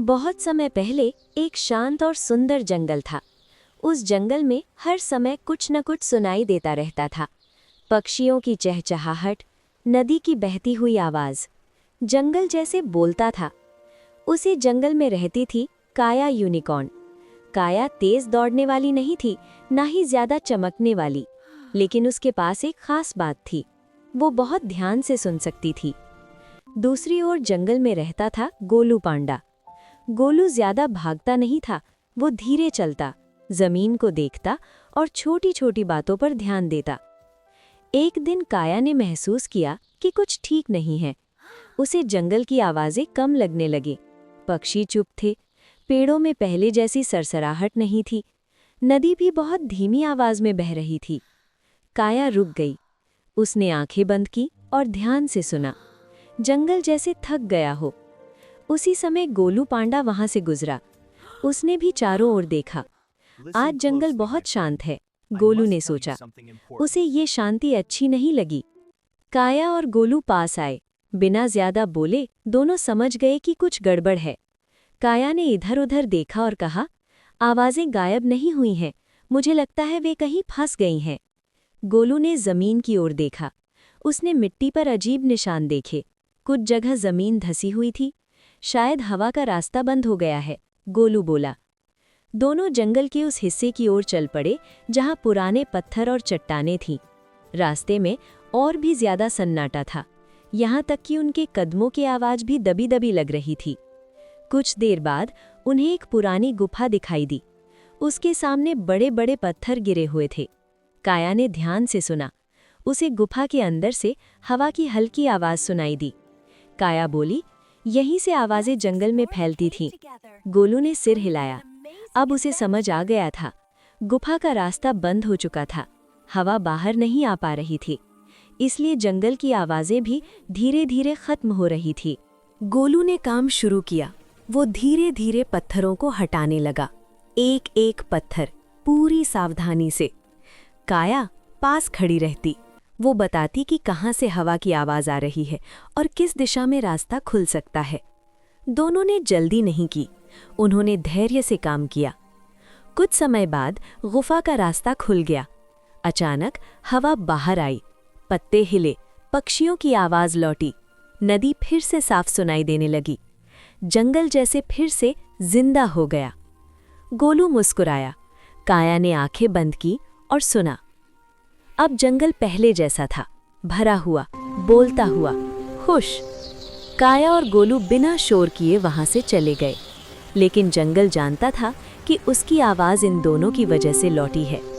बहुत समय पहले एक शांत और सुंदर जंगल था। उस जंगल में हर समय कुछ न कुछ सुनाई देता रहता था। पक्षियों की चहचहाहट, नदी की बहती हुई आवाज, जंगल जैसे बोलता था। उसी जंगल में रहती थी काया यूनिकॉर्न। काया तेज दौड़ने वाली नहीं थी, ना ही ज्यादा चमकने वाली, लेकिन उसके पास एक खास बात थी। वो बहुत ध्यान से सुन सकती थी। दूसरी ओर जंगल में रहता था गोलू पांडा। गोलू ज्यादा भागता नहीं था, वो धीरे चलता, जमीन को देखता और छोटी छोटी बातों पर ध्यान देता। एक दिन काया ने महसूस किया कि कुछ ठीक नहीं है। उसे जंगल की आवाजें कम लगने लगे। पक्षी चुप थे, पेड़ों में पहले जैसी सरसराहट नहीं थी, नदी भी बहुत धीमी आवाज में बह रही थी। काया रुक गई। उसने आंखें बंद की और ध्यान से सुना, जंगल जैसे थक गया हो। उसी समय गोलू पांडा वहां से गुजरा। उसने भी चारों ओर देखा। आज जंगल बहुत शांत है, गोलू ने सोचा। उसे ये शांति अच्छी नहीं लगी। काया और गोलू पास आए। बिना ज्यादा बोले दोनों समझ गए कि कुछ गड़बड़ है। काया ने इधर-उधर देखा और कहा, आवाजें गायब नहीं हुई हैं, मुझे लगता है वे कहीं फंस गई हैं। गोलू ने जमीन की ओर देखा। उसने मिट्टी पर अजीब निशान देखे। कुछ जगह जमीन धसी हुई थी, शायद हवा का रास्ता बंद हो गया है, गोलू बोला। दोनों जंगल के उस हिस्से की ओर चल पड़े जहां पुराने पत्थर और चट्टानें थीं। रास्ते में और भी ज्यादा सन्नाटा था, यहां तक कि उनके कदमों की आवाज भी दबी दबी लग रही थी। कुछ देर बाद उन्हें एक पुरानी गुफा दिखाई दी। उसके सामने बड़े बड़े पत्थर गिरे हुए थे। काया ने ध्यान से सुना। उसे गुफा के अंदर से हवा की हल्की आवाज सुनाई दी। काया बोली, यहीं से आवाजें जंगल में फैलती थीं। गोलू ने सिर हिलाया। अब उसे समझ आ गया था, गुफा का रास्ता बंद हो चुका था, हवा बाहर नहीं आ पा रही थी, इसलिए जंगल की आवाजें भी धीरे धीरे खत्म हो रही थी। गोलू ने काम शुरू किया। वो धीरे धीरे पत्थरों को हटाने लगा, एक एक पत्थर, पूरी सावधानी से। काया पास खड़ी रहती। वो बताती कि कहाँ से हवा की आवाज आ रही है और किस दिशा में रास्ता खुल सकता है। दोनों ने जल्दी नहीं की, उन्होंने धैर्य से काम किया। कुछ समय बाद गुफा का रास्ता खुल गया। अचानक हवा बाहर आई, पत्ते हिले, पक्षियों की आवाज लौटी, नदी फिर से साफ सुनाई देने लगी, जंगल जैसे फिर से जिंदा हो गया। गोलू मुस्कुराया। काया ने आंखें बंद की और सुना। अब जंगल पहले जैसा था, भरा हुआ, बोलता हुआ, खुश। काया और गोलू बिना शोर किए वहां से चले गए, लेकिन जंगल जानता था कि उसकी आवाज इन दोनों की वजह से लौटी है।